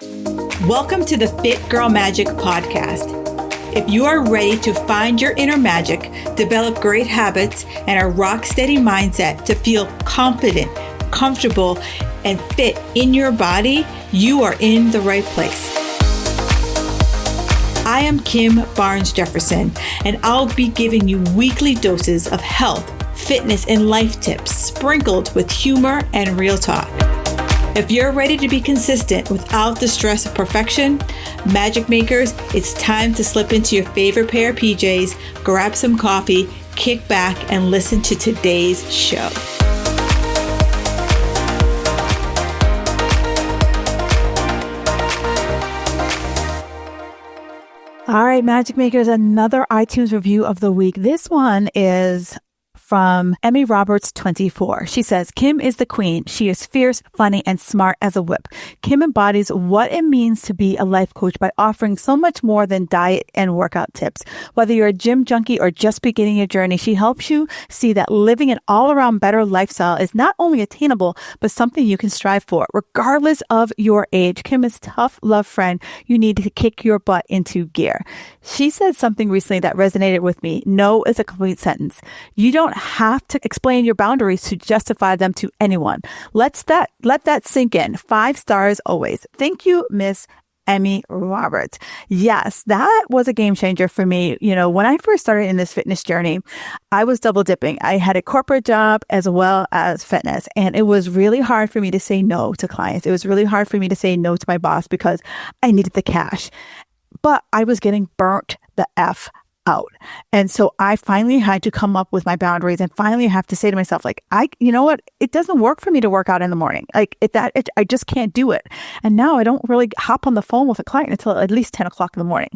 Welcome to the Fit Girl Magic podcast. If you are ready to find your inner magic, develop great habits, and a rock steady mindset to feel confident, comfortable, and fit in your body, you are in the right place. I am Kim Barnes Jefferson, and I'll be giving you weekly doses of health, fitness, and life tips sprinkled with humor and real talk. If you're ready to be consistent without the stress of perfection, magic makers, it's time to slip into your favorite pair of PJs, grab some coffee, kick back, and listen to today's show. All right, Magic Makers, another iTunes review of the week. This one is from Emmy Roberts 24. She says, Kim is the queen. She is fierce, funny, and smart as a whip. Kim embodies what it means to be a life coach by offering so much more than diet and workout tips. Whether you're a gym junkie or just beginning your journey, she helps you see that living an all-around better lifestyle is not only attainable, but something you can strive for. Regardless of your age, Kim is a tough love friend you need to kick your butt into gear. She said something recently that resonated with me. No is a complete sentence. You don't have to explain your boundaries to justify them to anyone. Let that sink in. 5 stars always. Thank you, Miss Emmy Roberts. Yes, that was a game changer for me. You know, when I first started in this fitness journey, I was double dipping. I had a corporate job as well as fitness, and it was really hard for me to say no to clients. It was really hard for me to say no to my boss because I needed the cash. But I was getting burnt the F out. And so I finally had to come up with my boundaries and finally have to say to myself, like, you know what? It doesn't work for me to work out in the morning. Like I just can't do it. And now I don't really hop on the phone with a client until at least 10 o'clock in the morning.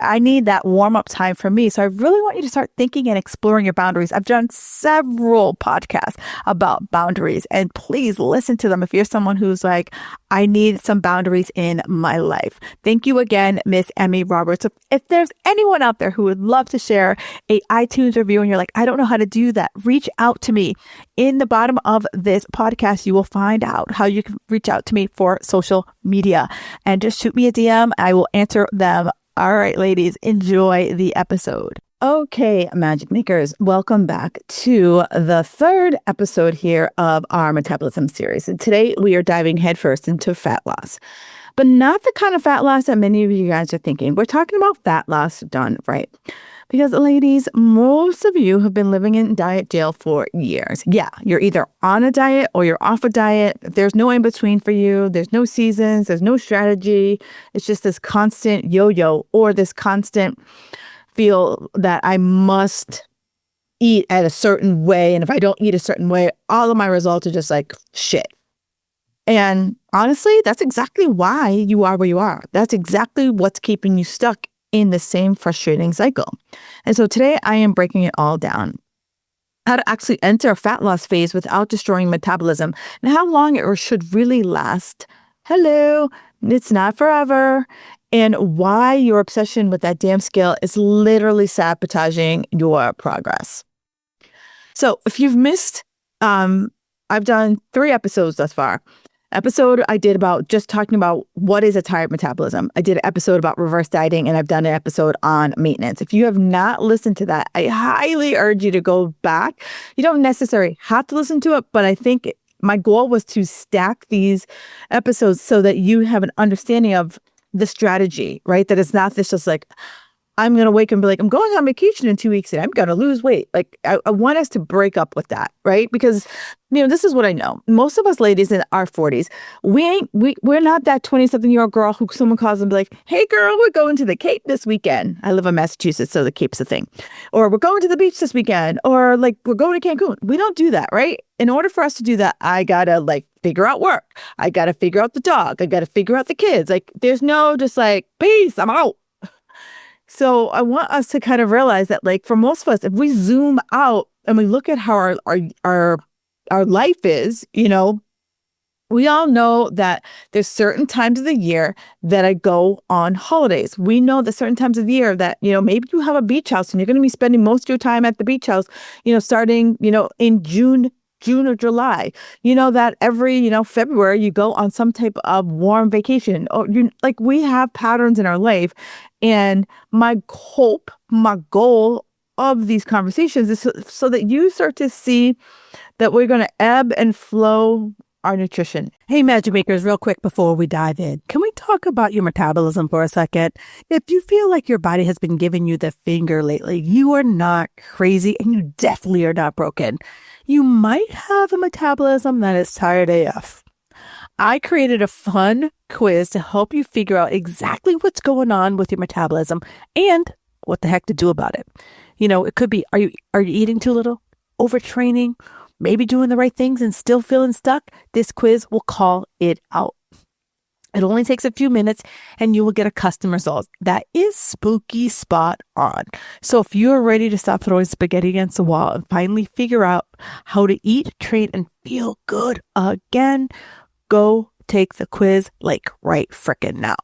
I need that warm up time for me. So I really want you to start thinking and exploring your boundaries. I've done several podcasts about boundaries, and please listen to them if you're someone who's like, I need some boundaries in my life. Thank you again, Miss Emmy Roberts. If there's anyone out there who would love to share a iTunes review and you're like, I don't know how to do that, reach out to me. In the bottom of this podcast, you will find out how you can reach out to me for social media, and just shoot me a DM. I will answer them. All right, ladies, enjoy the episode. Okay, Magic Makers, welcome back to the 3rd episode here of our metabolism series. And today we are diving headfirst into fat loss, but not the kind of fat loss that many of you guys are thinking. We're talking about fat loss done right. Because ladies, most of you have been living in diet jail for years. Yeah, you're either on a diet or you're off a diet. There's no in between for you. There's no seasons. There's no strategy. It's just this constant yo-yo, or this constant feel that I must eat at a certain way. And if I don't eat a certain way, all of my results are just like shit. And honestly, that's exactly why you are where you are. That's exactly what's keeping you stuck in the same frustrating cycle. And so today I am breaking it all down. How to actually enter a fat loss phase without destroying metabolism, and how long it should really last. Hello, it's not forever. And why your obsession with that damn scale is literally sabotaging your progress. So if you've missed, I've done 3 episodes thus far. Episode I did about just talking about what is a tired metabolism. I did an episode about reverse dieting, and I've done an episode on maintenance. If you have not listened to that, I highly urge you to go back. You don't necessarily have to listen to it, but I think my goal was to stack these episodes so that you have an understanding of the strategy, right? That it's not this just like, I'm going to wake and be like, I'm going on vacation in 2 weeks and I'm going to lose weight. Like, I want us to break up with that, right? Because, you know, this is what I know. Most of us ladies in our 40s, we're not that 20-something-year-old girl who someone calls and be like, hey girl, we're going to the Cape this weekend. I live in Massachusetts, so the Cape's a thing. Or we're going to the beach this weekend. Or like, we're going to Cancun. We don't do that, right? In order for us to do that, I got to like figure out work. I got to figure out the dog. I got to figure out the kids. Like, there's no just like, peace, I'm out. So I want us to kind of realize that, like, for most of us, if we zoom out and we look at how our life is, you know, we all know that there's certain times of the year that I go on holidays. We know that certain times of the year that, you know, maybe you have a beach house and you're going to be spending most of your time at the beach house, you know, starting, you know, in June June or July. You know that every, February you go on some type of warm vacation, or we have patterns in our life. And my hope, my goal of these conversations is so that you start to see that we're going to ebb and flow our nutrition. Hey, Magic Makers, real quick before we dive in, can we talk about your metabolism for a second? If you feel like your body has been giving you the finger lately, you are not crazy and you definitely are not broken. You might have a metabolism that is tired AF. I created a fun quiz to help you figure out exactly what's going on with your metabolism and what the heck to do about it. It could be, are you eating too little? Overtraining? Maybe doing the right things and still feeling stuck? This quiz will call it out. It only takes a few minutes and you will get a custom result that is spooky spot on. So if you're ready to stop throwing spaghetti against the wall and finally figure out how to eat, train, and feel good again, go take the quiz right frickin' now.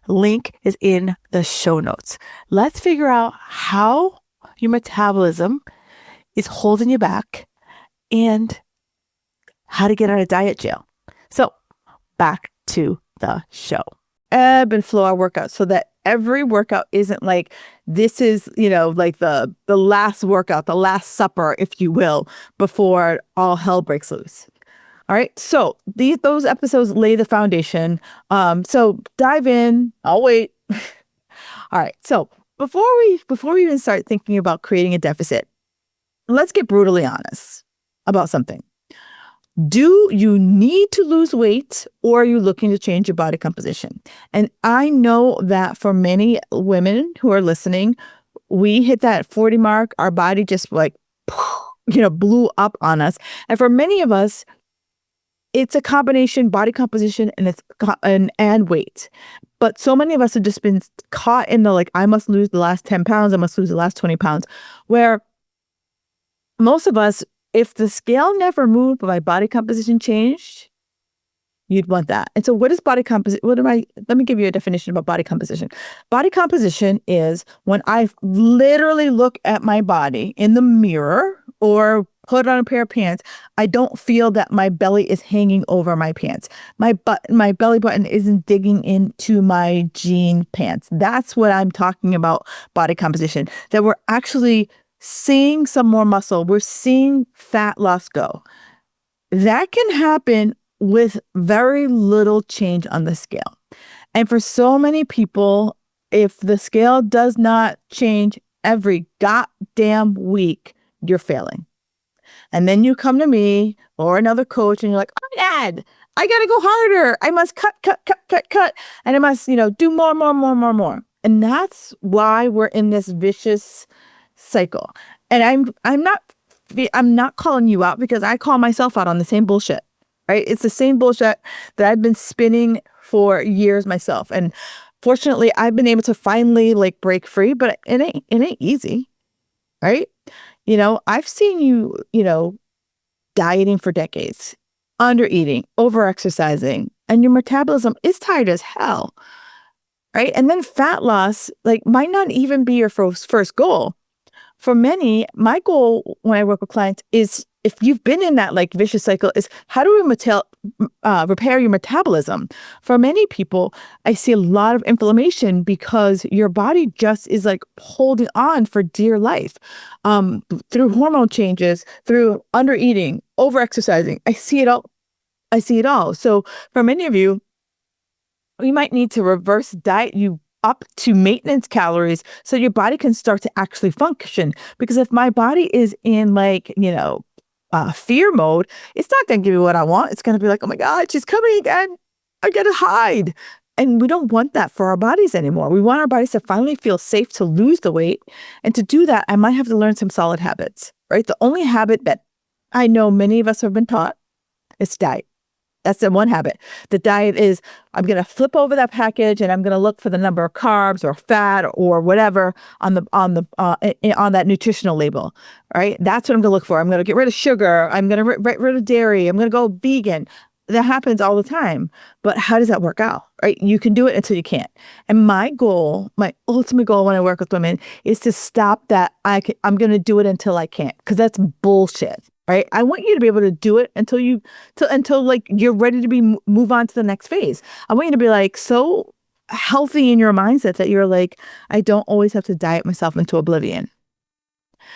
Link is in the show notes. Let's figure out how your metabolism is holding you back and how to get out of diet jail. So back to the show. Ebb and flow our workouts so that every workout isn't like, this is, the last workout, the last supper, if you will, before all hell breaks loose. All right. So those episodes lay the foundation. So dive in. I'll wait. All right. So before we even start thinking about creating a deficit, let's get brutally honest about something. Do you need to lose weight, or are you looking to change your body composition? And I know that for many women who are listening, we hit that 40 mark. Our body just blew up on us. And for many of us, it's a combination body composition and weight. But so many of us have just been caught in the I must lose the last 10 pounds. I must lose the last 20 pounds, where most of us, if the scale never moved, but my body composition changed, you'd want that. And so what is body composition? Let me give you a definition about body composition. Body composition is when I literally look at my body in the mirror or put on a pair of pants, I don't feel that my belly is hanging over my pants. My belly button isn't digging into my jean pants. That's what I'm talking about, body composition, that we're actually seeing some more muscle. We're seeing fat loss go. That can happen with very little change on the scale. And for so many people, if the scale does not change every goddamn week, you're failing. And then you come to me or another coach and you're like, oh my God, I got to go harder. I must cut. And I must, do more. And that's why we're in this vicious cycle. And I'm not calling you out, because I call myself out on the same bullshit, right? It's the same bullshit that I've been spinning for years myself. And fortunately, I've been able to finally break free, but it ain't easy, right? I've seen you, dieting for decades, under eating, over exercising, and your metabolism is tired as hell, right? And then fat loss, might not even be your first goal. For many, my goal when I work with clients is, if you've been in that vicious cycle, is how do we repair your metabolism? For many people, I see a lot of inflammation because your body just is holding on for dear life, through hormone changes, through under eating, over exercising. I see it all. So for many of you, we might need to reverse diet you up to maintenance calories so your body can start to actually function. Because if my body is in fear mode, it's not going to give me what I want. It's going to be oh my God, she's coming again. I got to hide. And we don't want that for our bodies anymore. We want our bodies to finally feel safe to lose the weight. And to do that, I might have to learn some solid habits, right? The only habit that I know many of us have been taught is diet. That's the one habit. The diet is, I'm going to flip over that package and I'm going to look for the number of carbs or fat or whatever on that nutritional label, right? That's what I'm going to look for. I'm going to get rid of sugar. I'm going to get rid of dairy. I'm going to go vegan. That happens all the time. But how does that work out, right? You can do it until you can't. And my ultimate goal when I work with women is to stop that. I'm going to do it until I can't, because that's bullshit. right? I want you to be able to do it until like you're ready to move on to the next phase. I want you to be like so healthy in your mindset that you're like, I don't always have to diet myself into oblivion.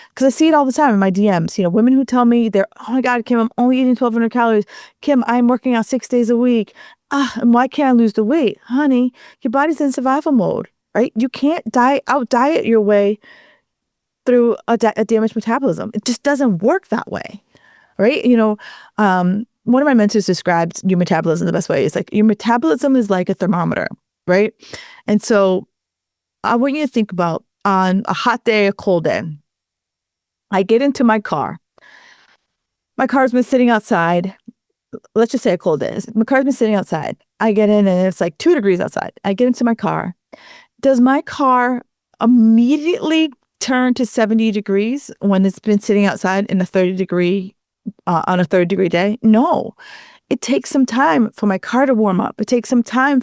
Because I see it all the time in my DMs, women who tell me oh my God, Kim, I'm only eating 1,200 calories. Kim, I'm working out 6 days a week. And why can't I lose the weight? Honey, your body's in survival mode, right? You can't out diet your way through a damaged metabolism. It just doesn't work that way, right? One of my mentors described your metabolism the best way. It's like your metabolism is like a thermometer, right? And so I want you to think about on a hot day, a cold day. I get into my car. My car's been sitting outside. Let's just say a cold day. My car's been sitting outside. I get in and it's like 2 degrees outside. I get into my car. Does my car immediately turn to 70 degrees when it's been sitting outside in a 30-degree on a 30-degree day? No. It takes some time for my car to warm up. It takes some time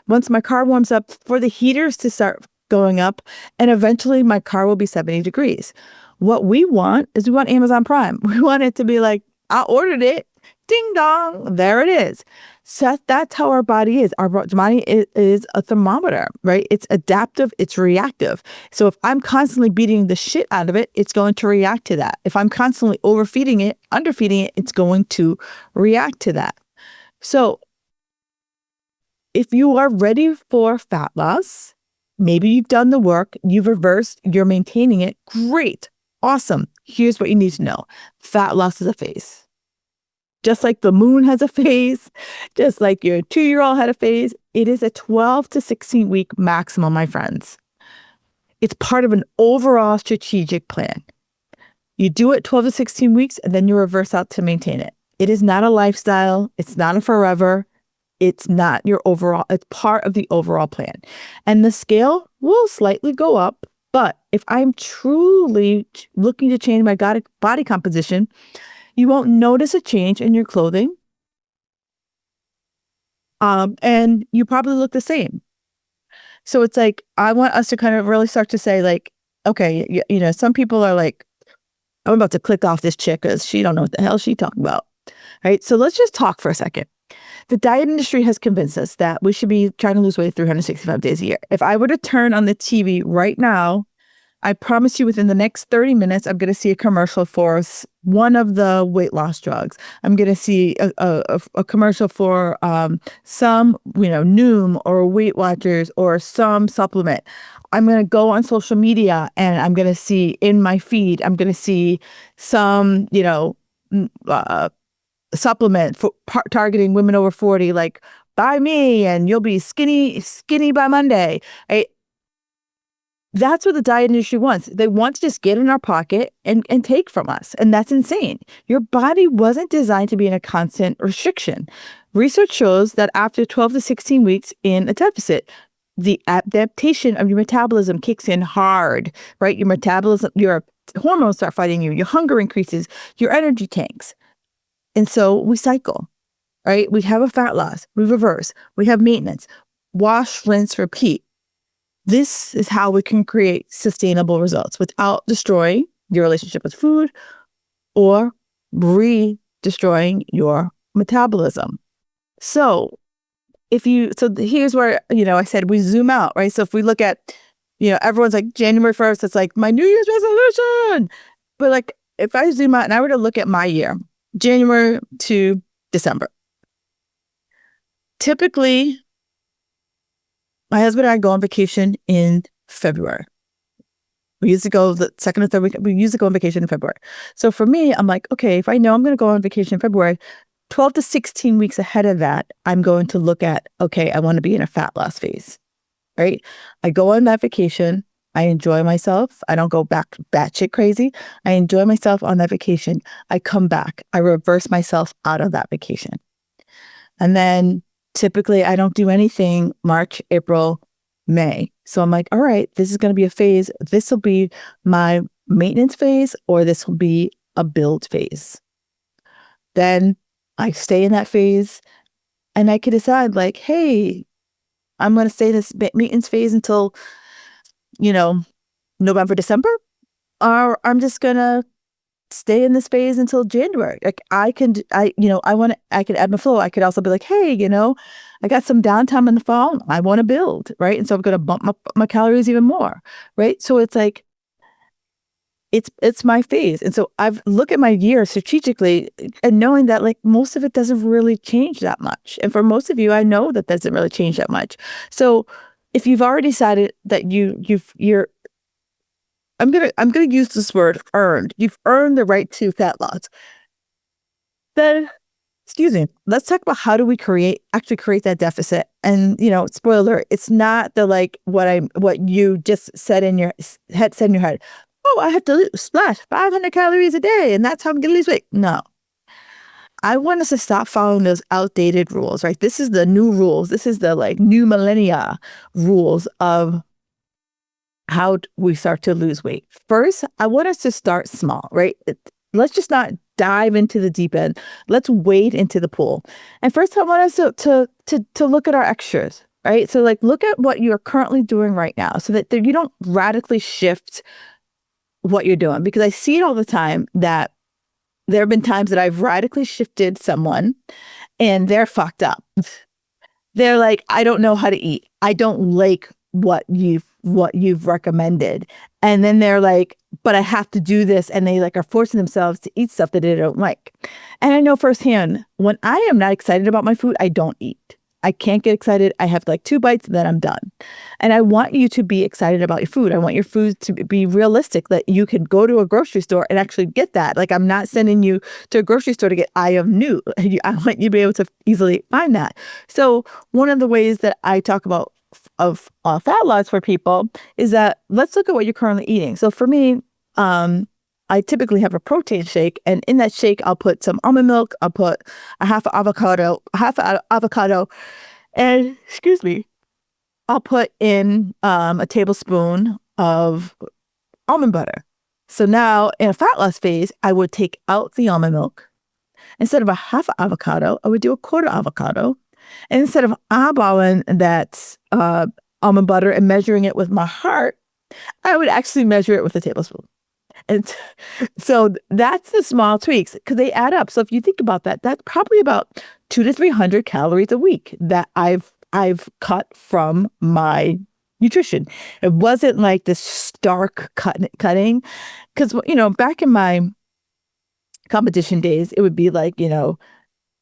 once my car warms up, for the heaters to start going up, and eventually my car will be 70 degrees. What we want is Amazon Prime. We want it to be like, I ordered it. Ding dong. There it is. So that's how our body is. Our body is a thermometer, right? It's adaptive. It's reactive. So if I'm constantly beating the shit out of it, it's going to react to that. If I'm constantly overfeeding it, underfeeding it, it's going to react to that. So if you are ready for fat loss, maybe you've done the work, you've reversed, you're maintaining it. Great. Awesome. Here's what you need to know. Fat loss is a phase. Just like the moon has a phase, just like your 2-year-old had a phase, it is a 12 to 16 week maximum, my friends. It's part of an overall strategic plan. You do it 12 to 16 weeks and then you reverse out to maintain it. It is not a lifestyle. It's not a forever. It's not your overall, it's part of the overall plan. And the scale will slightly go up. But if I'm truly looking to change my body composition, you won't notice a change in your clothing. And you probably look the same. So it's like, I want us to kind of really start to say like, okay, some people are like, I'm about to click off this chick because she don't know what the hell she's talking about. Right. So let's just talk for a second. The diet industry has convinced us that we should be trying to lose weight 365 days a year. If I were to turn on the TV right now, I promise you within the next 30 minutes, I'm going to see a commercial for one of the weight loss drugs. I'm going to see a commercial for some, Noom or Weight Watchers or some supplement. I'm going to go on social media and I'm going to see in my feed, I'm going to see some, supplement for targeting women over 40, like buy me and you'll be skinny by Monday. Right? That's what the diet industry wants. They want to just get in our pocket and take from us. And that's insane. Your body wasn't designed to be in a constant restriction. Research shows that after 12 to 16 weeks in a deficit, the adaptation of your metabolism kicks in hard, right? Your metabolism, your hormones start fighting you. Your hunger increases, your energy tanks. And so we cycle, right? We have a fat loss, we reverse, we have maintenance, wash, rinse, repeat. This is how we can create sustainable results without destroying your relationship with food or destroying your metabolism. So here's where, I said we zoom out, right? So if we look at, everyone's like January 1st, it's like my New Year's resolution. But like, if I zoom out and I were to look at my year, January to December, typically my husband and I go on vacation in February. We used to go the second or third week. We used to go on vacation in February. So for me, I'm like, okay, if I know I'm going to go on vacation in February, 12 to 16 weeks ahead of that, I'm going to look at, okay, I want to be in a fat loss phase, right? I go on that vacation. I enjoy myself. I don't go back batshit crazy. I enjoy myself on that vacation. I come back. I reverse myself out of that vacation. And then typically I don't do anything March, April, May. So I'm like, all right, this is going to be a phase. This will be my maintenance phase, or this will be a build phase. Then I stay in that phase and I can decide like, hey, I'm going to stay in this maintenance phase until, November, December, or I'm just going to stay in this phase until January. Like I can ebb and flow. I could also be like, hey, I got some downtime in the fall. I want to build, right? And so I'm going to bump my calories even more, right? So it's like, it's my phase. And so I've looked at my year strategically and knowing that like most of it doesn't really change that much. And for most of you, I know that doesn't really change that much. So if you've already decided that you're I'm gonna use this word earned. You've earned the right to fat loss. Then, excuse me, let's talk about how do we actually create that deficit. And spoiler alert, it's not the like what you just said in your head. Oh, I have to lose 500 calories a day, and that's how I'm gonna lose weight. No. I want us to stop following those outdated rules, right? This is the new rules. This is the like new millennia rules of how we start to lose weight. First, I want us to start small, right? Let's just not dive into the deep end. Let's wade into the pool. And first, I want us to look at our extras, right? So like look at what you're currently doing right now so that you don't radically shift what you're doing. Because I see it all the time that there have been times that I've radically shifted someone and they're fucked up. They're like, I don't know how to eat. I don't like what you've recommended. And then they're like, but I have to do this. And they like are forcing themselves to eat stuff that they don't like. And I know firsthand, when I am not excited about my food, I don't eat. I can't get excited. I have like 2 bites and then I'm done. And I want you to be excited about your food. I want your food to be realistic, that you can go to a grocery store and actually get that. Like I'm not sending you to a grocery store to get I am new. I want you to be able to easily find that. So one of the ways that I talk about of fat loss for people is that let's look at what you're currently eating. So for me, I typically have a protein shake, and in that shake, I'll put some almond milk. I'll put a half avocado, and I'll put in a tablespoon of almond butter. So now in a fat loss phase, I would take out the almond milk. Instead of a half avocado, I would do a quarter avocado. And instead of eyeballing that almond butter and measuring it with my heart, I would actually measure it with a tablespoon. And so that's the small tweaks because they add up. So if you think about that, that's probably about 200 to 300 calories a week that I've cut from my nutrition. It wasn't like this stark cutting because, back in my competition days, it would be like,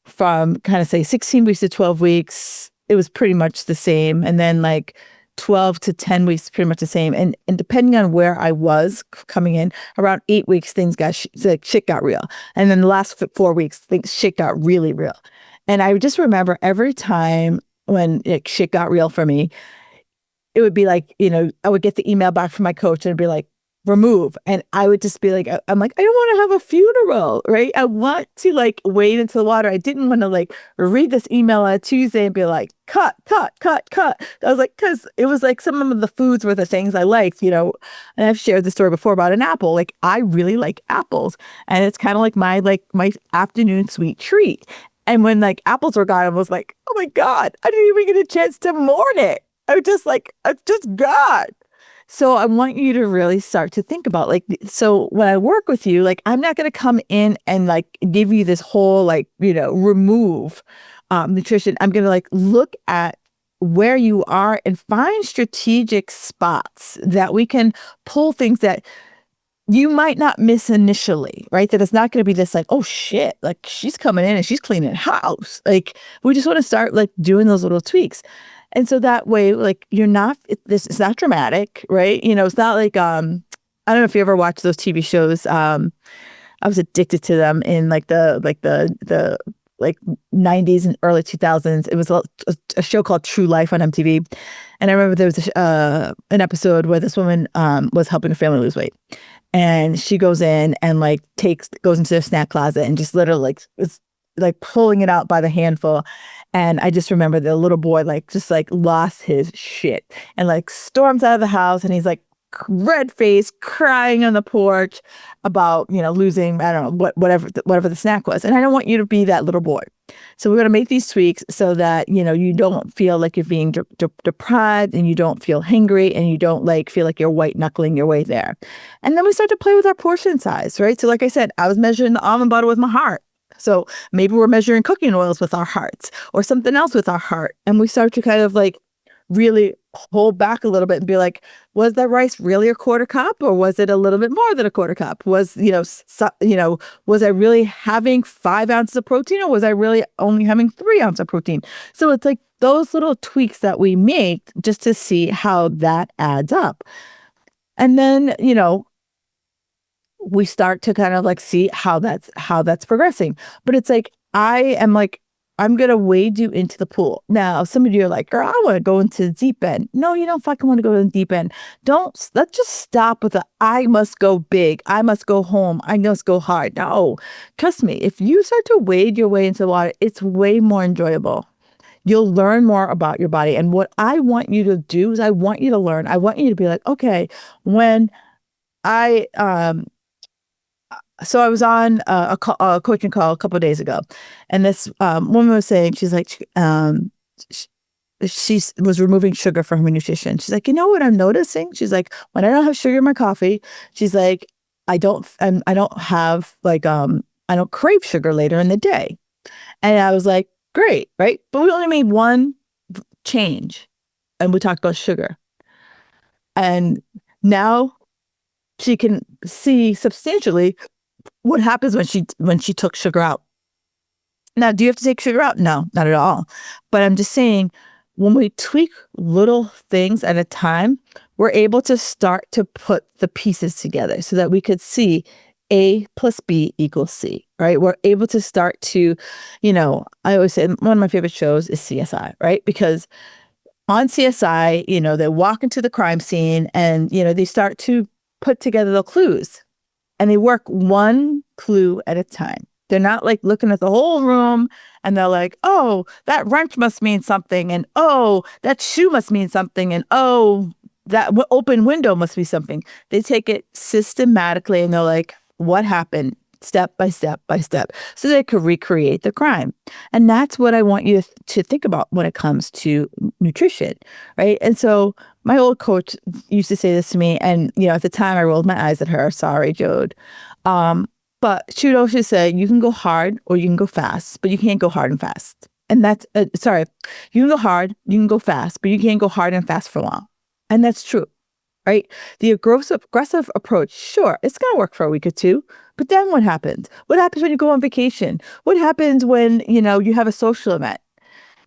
from kind of say 16 weeks to 12 weeks, it was pretty much the same. And then like 12 to 10 weeks, pretty much the same. And depending on where I was coming in, around 8 weeks, things got shit got real. And then the last 4 weeks, shit got really real. And I just remember every time when shit got real for me, it would be like, I would get the email back from my coach and it'd be like, remove. And I would just be like, I'm like, I don't want to have a funeral, right? I want to like wade into the water. I didn't want to like read this email on a Tuesday and be like, cut. I was like, because it was like some of the foods were the things I liked, and I've shared the story before about an apple. Like I really like apples and it's kind of like my afternoon sweet treat. And when like apples were gone, I was like, oh my God, I didn't even get a chance to mourn it. I just gone. So I want you to really start to think about so when I work with you, like I'm not going to come in and like give you this whole remove nutrition. I'm going to like look at where you are and find strategic spots that we can pull things that you might not miss initially, right? That it's not going to be this like, oh shit, like she's coming in and she's cleaning the house. Like we just want to start like doing those little tweaks. And so that way, like it's not dramatic, right? It's not like, I don't know if you ever watched those TV shows. I was addicted to them in like the 90s and early 2000s. It was a show called True Life on MTV. And I remember there was an episode where this woman was helping a family lose weight. And she goes in and like goes into their snack closet and just literally like is like pulling it out by the handful. And I just remember the little boy just lost his shit and like storms out of the house and he's like red face crying on the porch about, losing, I don't know, whatever the snack was. And I don't want you to be that little boy. So we're going to make these tweaks so that, you don't feel like you're being deprived, and you don't feel hangry, and you don't feel like you're white knuckling your way there. And then we start to play with our portion size, right? So like I said, I was measuring the almond butter with my heart. So maybe we're measuring cooking oils with our hearts or something else with our heart. And we start to kind of really hold back a little bit and be like, was that rice really a quarter cup, or was it a little bit more than a quarter cup? Was, was I really having 5 ounces of protein, or was I really only having 3 ounces of protein? So it's like those little tweaks that we make just to see how that adds up. And then, we start to kind of see how that's progressing. But it's like, I'm going to wade you into the pool. Now, some of you are like, girl, I want to go into the deep end. No, you don't fucking want to go to the deep end. Let's just stop with I must go big. I must go home. I must go hard. No, trust me, if you start to wade your way into the water, it's way more enjoyable. You'll learn more about your body. And what I want you to do is I want you to learn. I want you to be like, okay, when so I was on a coaching call a couple of days ago, and this woman was saying, she's like, she was removing sugar from her nutrition. She's like, you know what I'm noticing? She's like, when I don't have sugar in my coffee, she's like, I don't have I don't crave sugar later in the day. And I was like, great, right? But we only made one change, and we talked about sugar. And now she can see substantially what happens when she took sugar out. Now, do you have to take sugar out? No, not at all. But I'm just saying, when we tweak little things at a time, we're able to start to put the pieces together so that we could see A plus B equals C, right? We're able to start to, I always say one of my favorite shows is CSI, right? Because on CSI, they walk into the crime scene and, they start to put together the clues. And they work one clue at a time. They're not looking at the whole room and they're like, oh, that wrench must mean something. And oh, that shoe must mean something. And oh, that open window must be something. They take it systematically and they're like, what happened? Step by step by step, so they could recreate the crime. And that's what I want you to think about when it comes to nutrition, right? And so my old coach used to say this to me, and at the time I rolled my eyes at her. Sorry, Jode. But she would always say, you can go hard or you can go fast, but you can't go hard and fast. And that's you can go hard, you can go fast, but you can't go hard and fast for long. And that's true. Right? The aggressive approach, sure, it's going to work for a week or two, but then what happens? What happens when you go on vacation? What happens when, you have a social event?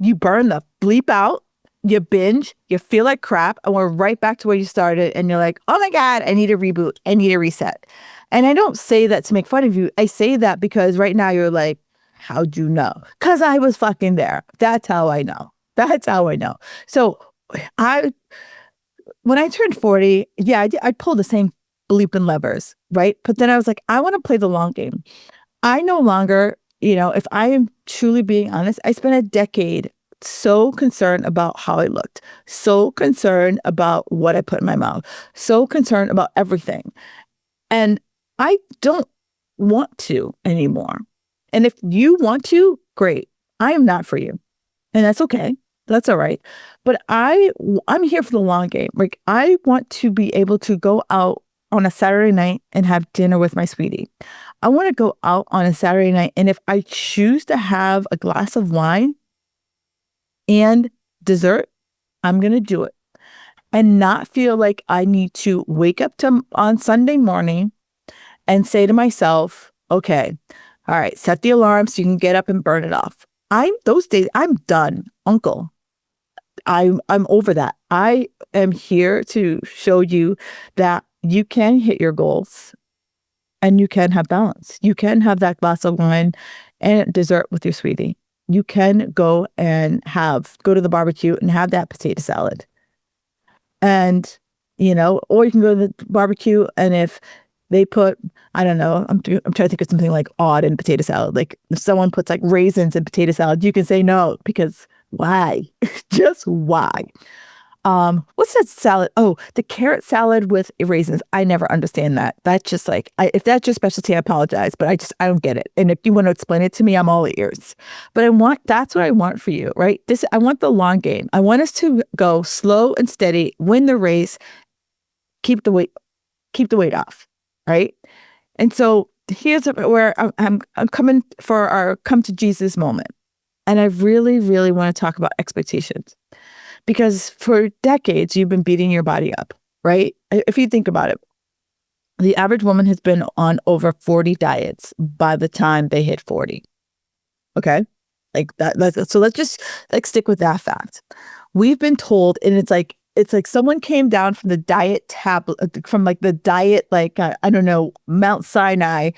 You burn the bleep out, you binge, you feel like crap, and we're right back to where you started, and you're like, oh my God, I need a reboot, I need a reset. And I don't say that to make fun of you. I say that because right now you're like, how'd you know? Because I was fucking there. That's how I know. So when I turned 40, I pulled the same bleeping levers, right? But then I was like, I want to play the long game. I no longer, if I am truly being honest, I spent a decade so concerned about how I looked, so concerned about what I put in my mouth, so concerned about everything. And I don't want to anymore. And if you want to, great. I am not for you. And that's okay. That's all right. But I'm here for the long game. Like, I want to be able to go out on a Saturday night and have dinner with my sweetie. I want to go out on a Saturday night, and if I choose to have a glass of wine and dessert, I'm going to do it. And not feel like I need to wake up on Sunday morning and say to myself, okay, all right, set the alarm so you can get up and burn it off. Those days, I'm done, uncle. I'm over that. I am here to show you that you can hit your goals and you can have balance. You can have that glass of wine and dessert with your sweetie. You can go to the barbecue and have that potato salad. And, or you can go to the barbecue, and if they put, I don't know, I'm trying to think of something like odd in potato salad. Like if someone puts like raisins in potato salad, you can say no, because why? Just why? What's that salad? Oh, the carrot salad with raisins. I never understand that. That's just like, if that's your specialty, I apologize, but I don't get it. And if you want to explain it to me, I'm all ears. But that's what I want for you, right? I want the long game. I want us to go slow and steady, win the race, keep the weight off, right? And so here's where I'm coming for our come to Jesus moment. And I really, really want to talk about expectations. Because for decades, you've been beating your body up, right? If you think about it, the average woman has been on over 40 diets by the time they hit 40. Okay? Like that. So let's just stick with that fact. We've been told, and it's like someone came down from the diet tablet, from like the diet, I don't know, Mount Sinai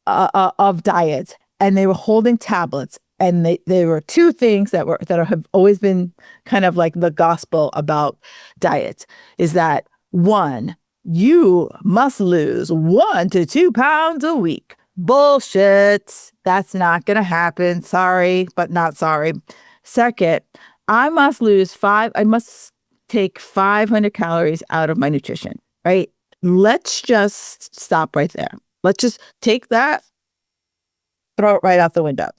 of diets, and they were holding tablets. And there were two things that have always been kind of like the gospel about diets, is that one, you must lose 1 to 2 pounds a week. Bullshit. That's not going to happen. Sorry, but not sorry. Second, I must take 500 calories out of my nutrition, right? Let's just stop right there. Let's just take that, throw it right out the window.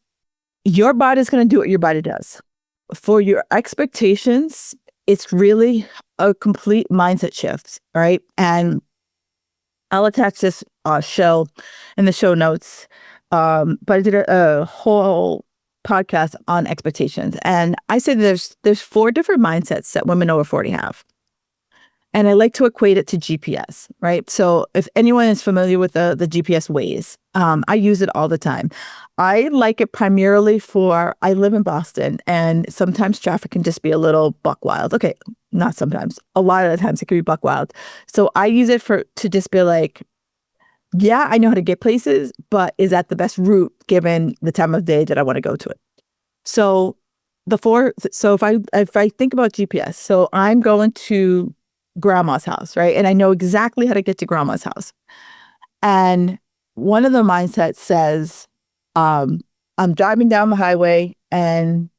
Your body's going to do what your body does. For your expectations, it's really a complete mindset shift, right? And I'll attach this show in the show notes. But I did a whole podcast on expectations. And I say there's 4 different mindsets that women over 40 have. And I like to equate it to GPS, right? So if anyone is familiar with the GPS Waze, I use it all the time. I like it primarily I live in Boston, and sometimes traffic can just be a little buck wild. Okay, not sometimes. A lot of the times it can be buck wild. So I use it to just be like, yeah, I know how to get places, but is that the best route given the time of day that I want to go to it? So if I think about GPS, so I'm going to grandma's house, right? And I know exactly how to get to grandma's house. And one of the mindsets says, I'm driving down the highway and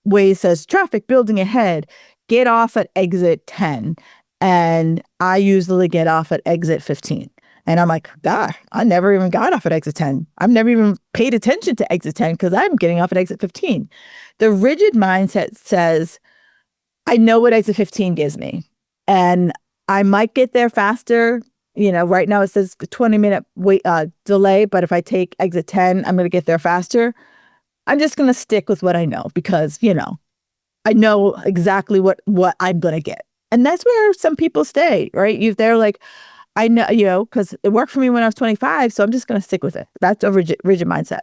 Waze says traffic building ahead, get off at exit 10. And I usually get off at exit 15. And I'm like, God, I never even got off at exit 10. I've never even paid attention to exit 10 because I'm getting off at exit 15. The rigid mindset says, I know what exit 15 gives me. And I might get there faster. You know, right now it says 20-minute wait delay, but if I take exit 10, I'm going to get there faster. I'm just going to stick with what I know because, I know exactly what I'm going to get. And that's where some people stay, right? They're like, I know, because it worked for me when I was 25, so I'm just going to stick with it. That's a rigid mindset.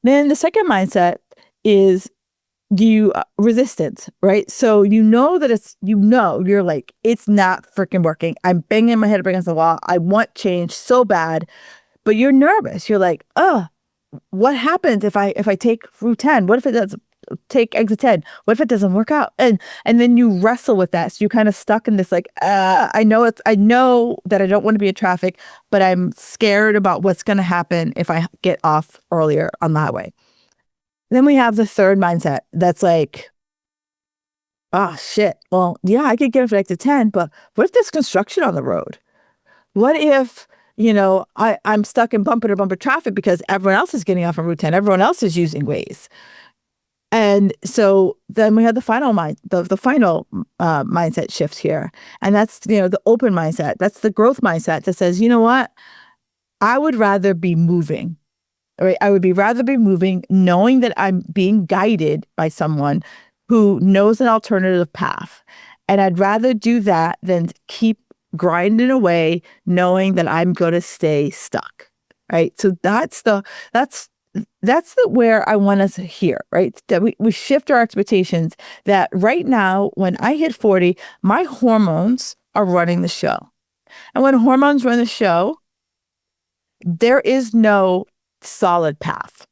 Then the second mindset is resistance, right? So that you're like, it's not freaking working. I'm banging my head up against the wall. I want change so bad, but you're nervous. You're like, what happens if I take Route 10? What if it does take exit 10? What if it doesn't work out? And then you wrestle with that. So you're kind of stuck in this like, I know that I don't want to be in traffic, but I'm scared about what's going to happen if I get off earlier on the highway. Then we have the third mindset that's like, oh shit, well, yeah, I could get off at exit 10, but what if there's construction on the road? What if, I'm stuck in bumper to bumper traffic because everyone else is getting off on Route 10, everyone else is using Waze. And so then we have the final mindset shift here. And that's, the open mindset. That's the growth mindset that says, you know what? I would rather be moving. Right? I would rather be moving, knowing that I'm being guided by someone who knows an alternative path. And I'd rather do that than keep grinding away, knowing that I'm going to stay stuck. Right? So that's where I want us here, right? That we shift our expectations that right now, when I hit 40, my hormones are running the show. And when hormones run the show, there is no solid path.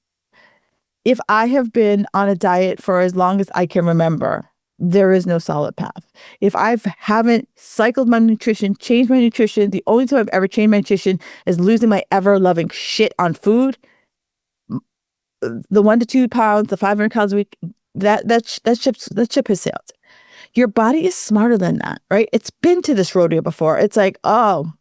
If I have been on a diet for as long as I can remember, there is no solid path. If I haven't cycled my nutrition, changed my nutrition, the only time I've ever changed my nutrition is losing my ever-loving shit on food, the 1 to 2 pounds, the 500 calories a week, that ship has sailed. Your body is smarter than that, right? It's been to this rodeo before. It's like, oh,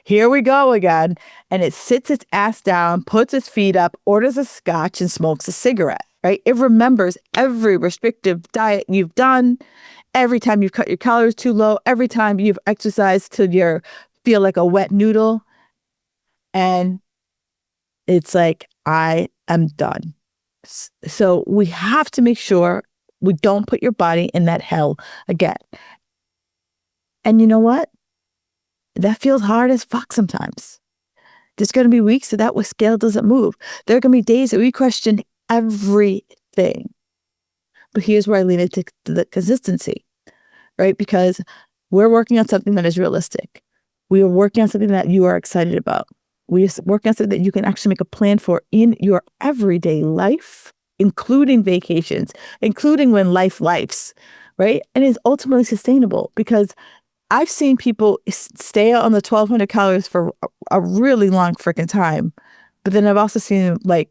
here we go again. And it sits its ass down, puts its feet up, orders a scotch, and smokes a cigarette, right? It remembers every restrictive diet you've done, every time you've cut your calories too low, every time you've exercised till you feel like a wet noodle. And it's like, I am done. So we have to make sure we don't put your body in that hell again. And you know what? That feels hard as fuck sometimes. There's going to be weeks that scale doesn't move. There are going to be days that we question everything. But here's where I lean into the consistency, right? Because we're working on something that is realistic. We are working on something that you are excited about. We are working on something that you can actually make a plan for in your everyday life, including vacations, including when lifes, right? And is ultimately sustainable, because I've seen people stay on the 1,200 calories for a really long freaking time. But then I've also seen them like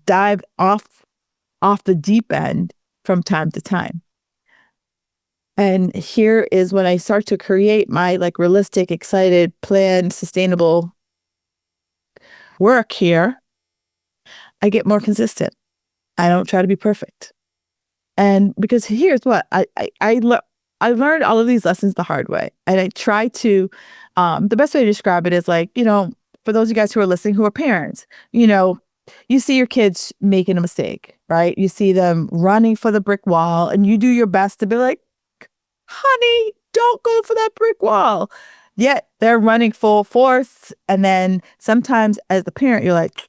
dive off the deep end from time to time. And here is when I start to create my like realistic, excited, planned, sustainable work here, I get more consistent. I don't try to be perfect. And because here's what I learned all of these lessons the hard way. And I try to, the best way to describe it is like, for those of you guys who are listening, who are parents, you see your kids making a mistake, right? You see them running for the brick wall and you do your best to be like, honey, don't go for that brick wall. Yet they're running full force. And then sometimes as the parent, you're like,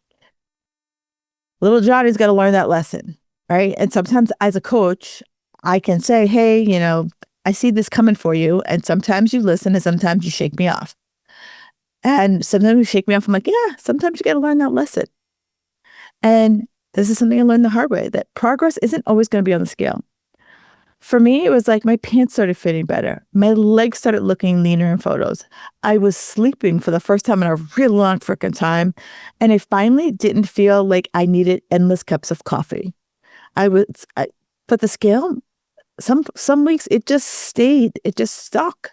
little Johnny's got to learn that lesson, right? And sometimes as a coach, I can say, hey, I see this coming for you. And sometimes you listen and sometimes you shake me off. And sometimes you shake me off. I'm like, yeah, sometimes you got to learn that lesson. And this is something I learned the hard way, that progress isn't always going to be on the scale. For me, it was like my pants started fitting better. My legs started looking leaner in photos. I was sleeping for the first time in a really long freaking time. And I finally didn't feel like I needed endless cups of coffee. But the scale, some weeks it just stuck.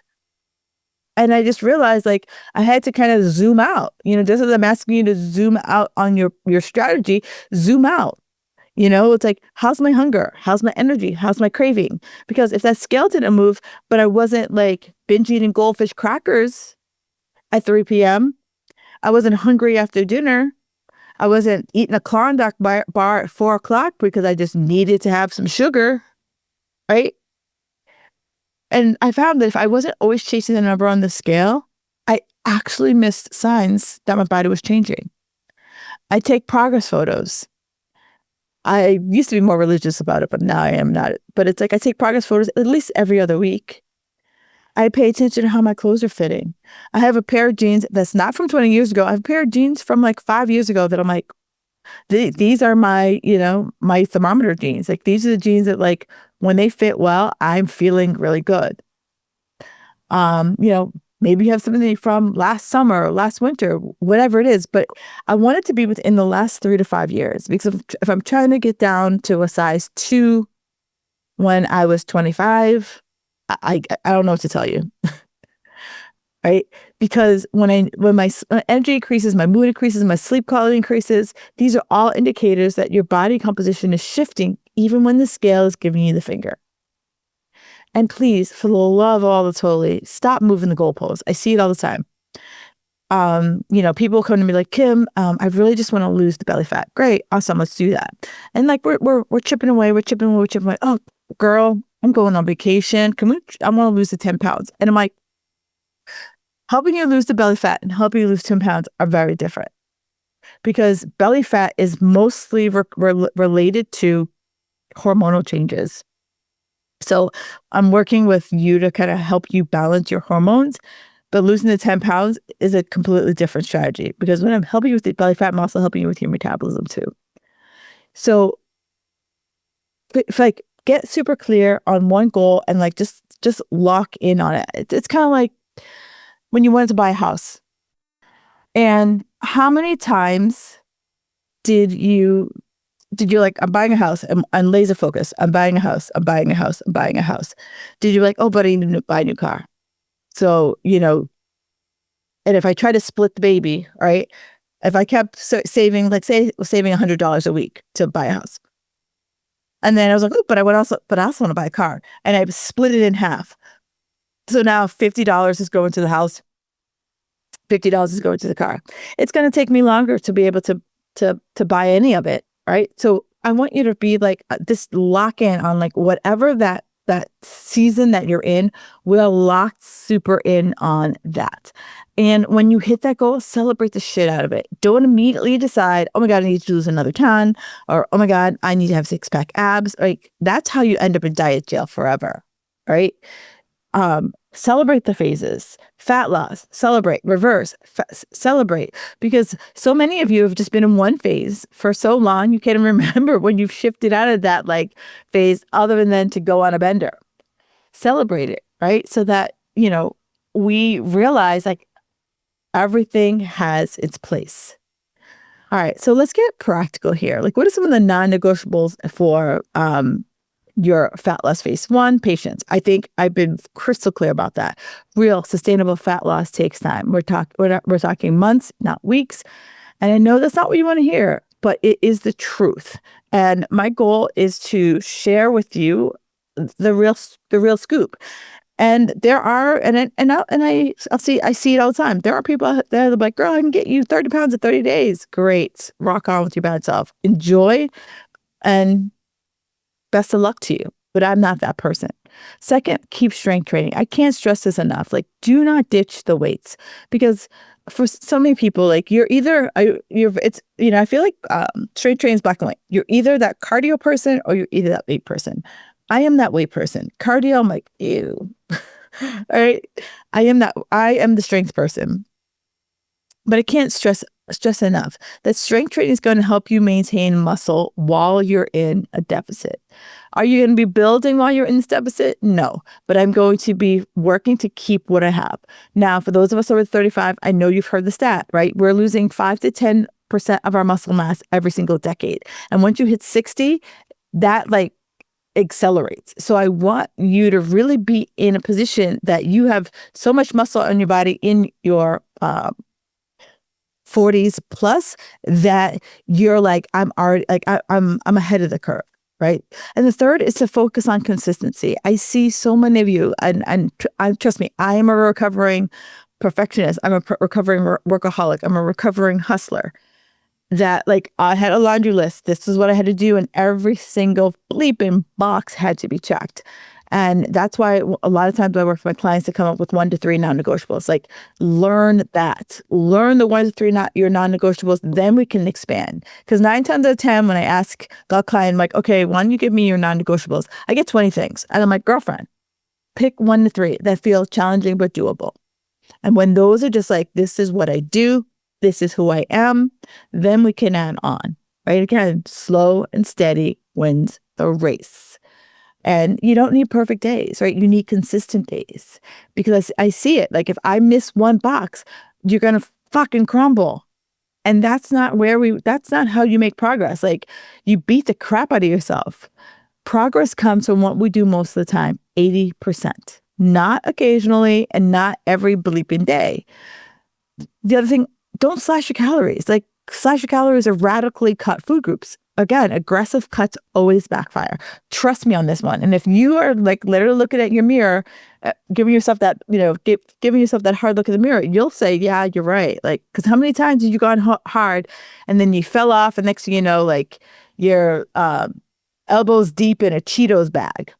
And I just realized like I had to kind of zoom out, just as I'm asking you to zoom out on your strategy, zoom out. It's like, how's my hunger? How's my energy? How's my craving? Because if that scale didn't move, but I wasn't like binge eating goldfish crackers at 3 p.m., I wasn't hungry after dinner. I wasn't eating a Klondike bar at 4 o'clock because I just needed to have some sugar, right? And I found that if I wasn't always chasing the number on the scale, I actually missed signs that my body was changing. I take progress photos. I used to be more religious about it, but now I am not. But it's like I take progress photos at least every other week. I pay attention to how my clothes are fitting. I have a pair of jeans that's not from 20 years ago. I have a pair of jeans from like 5 years ago that I'm like, these are my, my thermometer jeans. Like these are the jeans that like when they fit well, I'm feeling really good. Maybe you have something from last summer or last winter, whatever it is. But I want it to be within the last 3 to 5 years, because if I'm trying to get down to a size 2 when I was 25, I don't know what to tell you. Right? Because when my energy increases, my mood increases, my sleep quality increases, these are all indicators that your body composition is shifting, even when the scale is giving you the finger. And please, for the love of all that's holy, stop moving the goalposts. I see it all the time. People come to me like, Kim, I really just want to lose the belly fat. Great, awesome, let's do that. And like we're chipping away. Oh, girl, I'm going on vacation. I want to lose the 10 pounds. And I'm like, helping you lose the belly fat and helping you lose 10 pounds are very different, because belly fat is mostly related to hormonal changes. So I'm working with you to kind of help you balance your hormones, but losing the 10 pounds is a completely different strategy, because when I'm helping you with the belly fat, I'm also helping you with your metabolism too. So if like get super clear on one goal and like just lock in on it. It's kind of like when you wanted to buy a house. And how many times did you Did you like, I'm buying a house, I'm laser focused. I'm buying a house. I'm buying a house. I'm buying a house. Did you like, oh, but I need to buy a new car. So, and if I try to split the baby, right? If I kept saving, let's say saving $100 a week to buy a house. And then I was like, oh, but I also want to buy a car. And I split it in half. So now $50 is going to the house. $50 is going to the car. It's going to take me longer to be able to buy any of it, right? So I want you to be like this, lock in on like whatever that season that you're in, we'll lock super in on that. And when you hit that goal, celebrate the shit out of it. Don't immediately decide, oh my God, I need to lose another ton, or oh my God, I need to have 6-pack abs. Like that's how you end up in diet jail forever, right? Celebrate the phases, fat loss, celebrate, reverse, celebrate, because so many of you have just been in one phase for so long, you can't even remember when you've shifted out of that like phase other than to go on a bender. Celebrate it, right? So that, we realize like everything has its place. All right. So let's get practical here. Like what are some of the non-negotiables for, your fat loss phase? 1, patience. I think I've been crystal clear about that. Real sustainable fat loss takes time. We're talking months, not weeks. And I know that's not what you want to hear, but it is the truth. And my goal is to share with you the real scoop. And there are, I see it all the time. There are people out there that are like, girl, I can get you 30 pounds in 30 days. Great. Rock on with your bad self. Enjoy, and best of luck to you, but I'm not that person. Second, keep strength training. I can't stress this enough. Like, do not ditch the weights, because for so many people, like I feel like strength training is black and white. You're either that cardio person or you're either that weight person. I am that weight person. Cardio, I'm like, ew. All right. I am the strength person. But I can't stress enough that strength training is going to help you maintain muscle while you're in a deficit. Are you going to be building while you're in this deficit? No, but I'm going to be working to keep what I have. Now, for those of us over 35, I know you've heard the stat, right? We're losing 5 to 10% of our muscle mass every single decade. And once you hit 60, that like accelerates. So I want you to really be in a position that you have so much muscle on your body in your 40s plus that you're like, I'm already like, I'm ahead of the curve, right? And the third is to focus on consistency. I see so many of you, and trust me, I am a recovering perfectionist. I'm a recovering workaholic. I'm a recovering hustler. That like I had a laundry list. This is what I had to do, and every single bleeping box had to be checked. And that's why a lot of times I work with my clients to come up with 1 to 3 non-negotiables. Like learn that. Learn the 1 to 3 your non-negotiables, then we can expand. Because 9 times out of 10, when I ask the client, I'm like, okay, why don't you give me your non-negotiables? I get 20 things. And I'm like, girlfriend, pick 1 to 3 that feel challenging but doable. And when those are just like, this is what I do, this is who I am, then we can add on, right? Again, slow and steady wins the race. And you don't need perfect days, right? You need consistent days, because I see it. Like if I miss 1 box, you're going to fucking crumble. And that's not how you make progress. Like you beat the crap out of yourself. Progress comes from what we do most of the time, 80%, not occasionally and not every bleeping day. The other thing, don't slash your calories. Like slash your calories or radically cut food groups. Again, aggressive cuts always backfire. Trust me on this one. And if you are like literally looking at your mirror, giving yourself that, giving yourself that hard look in the mirror, you'll say, yeah, you're right. Like, because how many times have you gone hard and then you fell off, and next thing you know, like your elbows deep in a Cheetos bag.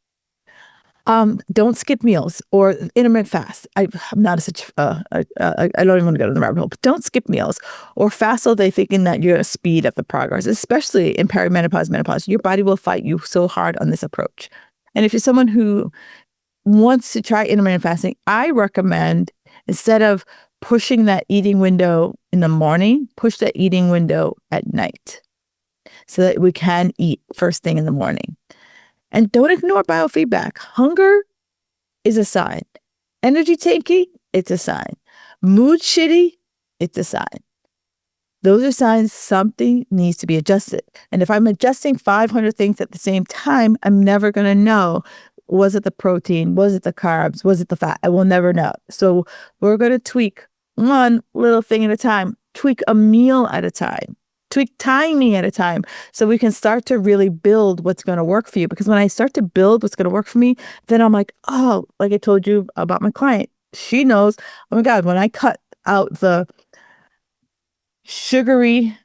Don't skip meals or intermittent fast. I'm not such. I don't even want to go to the rabbit hole. But don't skip meals or fast all day thinking that you're going to speed up the progress. Especially in perimenopause, menopause, your body will fight you so hard on this approach. And if you're someone who wants to try intermittent fasting, I recommend, instead of pushing that eating window in the morning, push that eating window at night, so that we can eat first thing in the morning. And don't ignore biofeedback. Hunger is a sign. Energy tanky, it's a sign. Mood shitty, it's a sign. Those are signs something needs to be adjusted. And if I'm adjusting 500 things at the same time, I'm never going to know, was it the protein? Was it the carbs? Was it the fat? I will never know. So we're going to tweak one little thing at a time, tweak a meal at a time, tweak timing at a time, so we can start to really build what's going to work for you. Because when I start to build what's going to work for me, then I'm like, oh, like I told you about my client, she knows, oh my God, when I cut out the sugary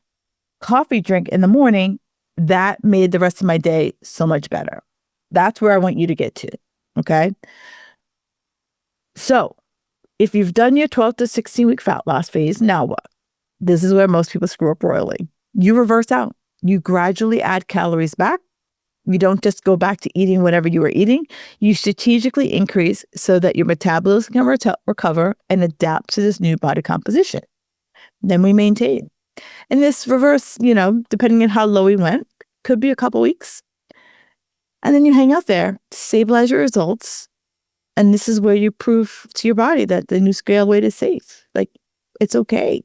coffee drink in the morning, that made the rest of my day so much better. That's where I want you to get to. Okay. So if you've done your 12 to 16 week fat loss phase, now what? This is where most people screw up royally. You reverse out. You gradually add calories back. You don't just go back to eating whatever you were eating. You strategically increase so that your metabolism can recover and adapt to this new body composition. Then we maintain. And this reverse, depending on how low we went, could be a couple weeks. And then you hang out there, stabilize your results. And this is where you prove to your body that the new scale weight is safe. Like, it's okay.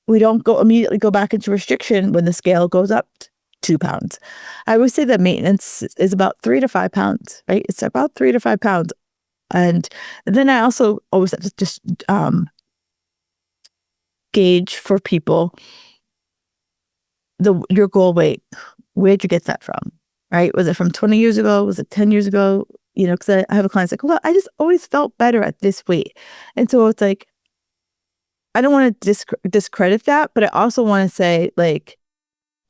We don't immediately go back into restriction when the scale goes up 2 pounds. I always say that maintenance is about 3 to 5 pounds, right? It's about 3 to 5 pounds. And then I also always have to just gauge for people your goal weight. Where'd you get that from? Right? Was it from 20 years ago? Was it 10 years ago? Because I have a client like, well, I just always felt better at this weight. And so it's like, I don't want to discredit that, but I also want to say, like,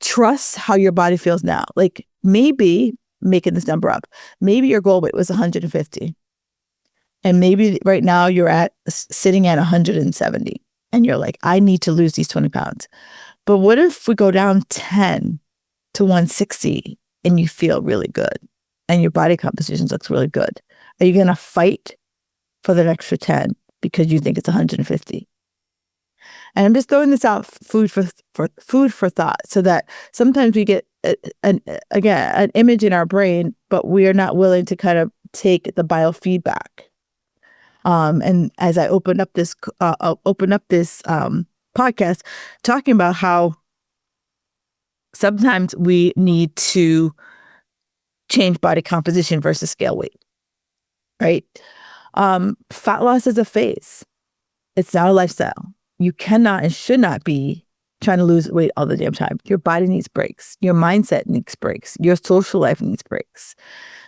trust how your body feels now. Like, maybe, making this number up, maybe your goal weight was 150. And maybe right now you're sitting at 170. And you're like, I need to lose these 20 pounds. But what if we go down 10 to 160 and you feel really good and your body composition looks really good? Are you going to fight for that extra 10 because you think it's 150? And I'm just throwing this out, food for thought, so that sometimes we get an image in our brain, but we are not willing to kind of take the biofeedback. And as I open up this podcast, talking about how sometimes we need to change body composition versus scale weight, right? Fat loss is a phase. It's not a lifestyle. You cannot and should not be trying to lose weight all the damn time. Your body needs breaks. Your mindset needs breaks. Your social life needs breaks.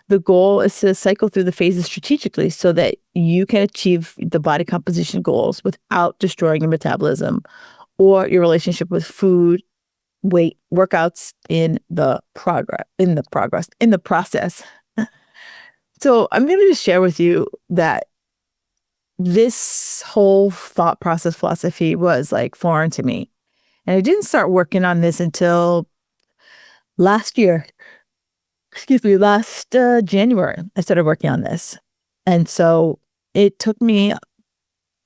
The goal is to cycle through the phases strategically so that you can achieve the body composition goals without destroying your metabolism or your relationship with food, weight, workouts in the process. So I'm going to just share with you that this whole thought process philosophy was like foreign to me. And I didn't start working on this until last January, I started working on this. And so it took me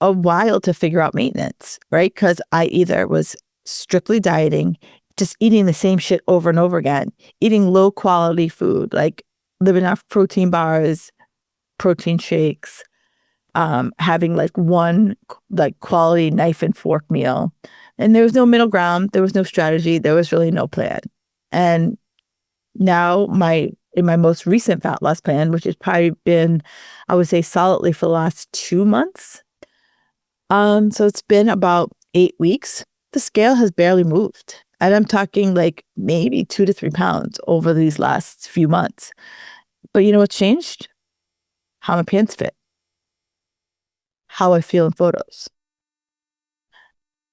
a while to figure out maintenance, right? Because I either was strictly dieting, just eating the same shit over and over again, eating low quality food, like living off protein bars, protein shakes, having like one like quality knife and fork meal. And there was no middle ground. There was no strategy. There was really no plan. And now in my most recent fat loss plan, which has probably been, I would say, solidly for the last 2 months. So it's been about 8 weeks. The scale has barely moved. And I'm talking like maybe 2 to 3 pounds over these last few months. But you know what's changed? How my pants fit. How I feel in photos.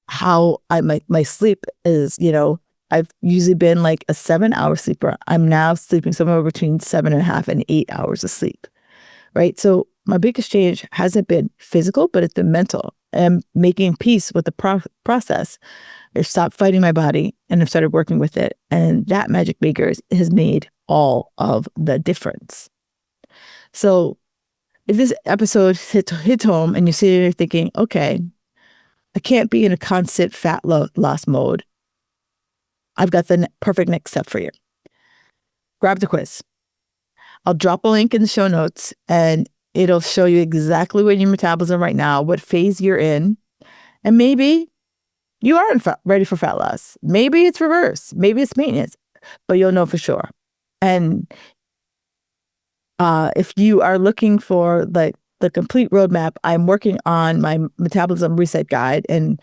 How my sleep is, I've usually been like a 7-hour sleeper. I'm now sleeping somewhere between 7.5 and 8 hours of sleep, right? So my biggest change hasn't been physical, but it's been mental. And making peace with the process. I've stopped fighting my body and I've started working with it. And that Magic Makers has made all of the difference. So if this episode hits home and you're sitting there thinking, okay, I can't be in a constant fat loss mode, I've got the perfect next step for you. Grab the quiz. I'll drop a link in the show notes and it'll show you exactly what your metabolism right now, what phase you're in. And maybe you aren't ready for fat loss. Maybe it's reverse. Maybe it's maintenance, but you'll know for sure. And if you are looking for like the complete roadmap, I'm working on my metabolism reset guide, and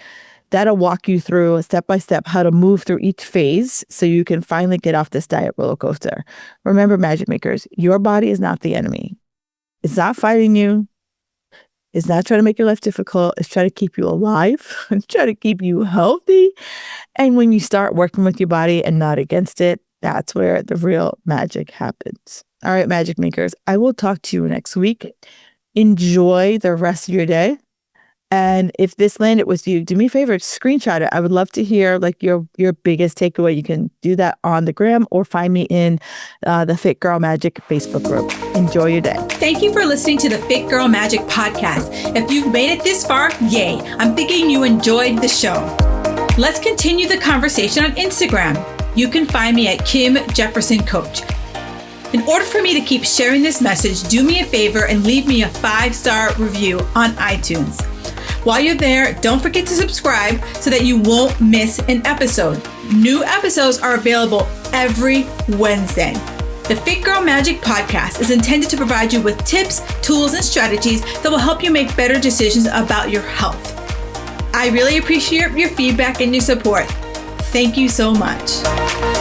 that'll walk you through step by step how to move through each phase so you can finally get off this diet roller coaster. Remember, Magic Makers, your body is not the enemy. It's not fighting you. It's not trying to make your life difficult. It's trying to keep you alive. It's trying to keep you healthy. And when you start working with your body and not against it, that's where the real magic happens. All right, Magic Makers, I will talk to you next week. Enjoy the rest of your day. And if this landed with you, do me a favor, screenshot it. I would love to hear like your biggest takeaway. You can do that on the gram or find me in the Fit Girl Magic Facebook group. Enjoy your day. Thank you for listening to the Fit Girl Magic podcast. If you've made it this far, yay. I'm thinking you enjoyed the show. Let's continue the conversation on Instagram. You can find me at Kim Jefferson Coach. In order for me to keep sharing this message, do me a favor and leave me a 5-star review on iTunes. While you're there, don't forget to subscribe so that you won't miss an episode. New episodes are available every Wednesday. The Fit Girl Magic podcast is intended to provide you with tips, tools, and strategies that will help you make better decisions about your health. I really appreciate your feedback and your support. Thank you so much.